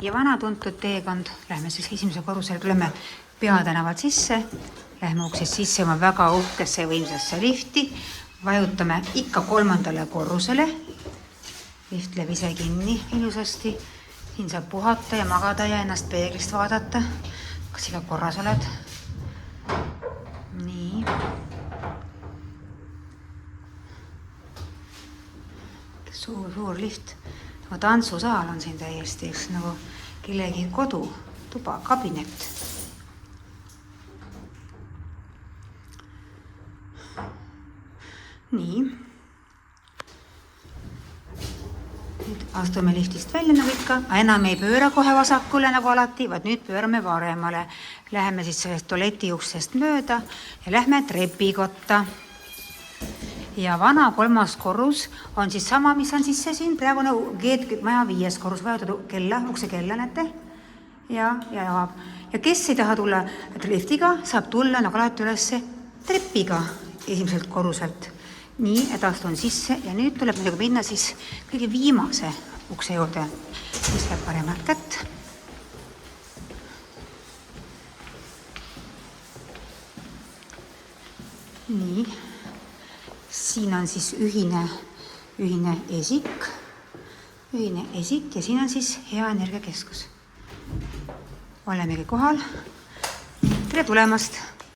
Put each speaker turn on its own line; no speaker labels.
ja vana tuntud teekond. Lähme siis esimese korrusele, tuleme Peatänavalt sisse, lähme uksest sisse oma väga uhkesse võimsasse lifti, vajutame ikka 3. korrusele. Lift läheb ise kinni ilusasti. Siin saab puhata ja magada ja ennast peeglist vaadata. Kas iga korras oled? Nii. Suur lift. Nagu tantsusaal on siin täiesti, eks nagu kellegi kodu, tuba, kabinet. Nii. Nüüd astume liftist välja nagu ikka. Enam ei pööra kohe vasakule nagu alati, vaid nüüd pöörame varemale. Läheme siis sellest tualetiuksest mööda ja lähme trepikotta. Ja vana 3. korrus on siis sama, mis on sisse siin. Praegu nagu maja 5. korrus vajutada kella, ukse kella näete. Ja avab. Ja kes ei taha tulla liftiga, saab tulla nagu alati ülesse trepiga esimeselt korruselt. Nii, et astun sisse ja nüüd tuleb nagu minna siis kõige viimase ukse juurde, mis läheb paremalt kätt. Nii, siin on siis ühine esik ja siin on siis Hea Energiakeskus. Olemegi kohal. Tere tulemast!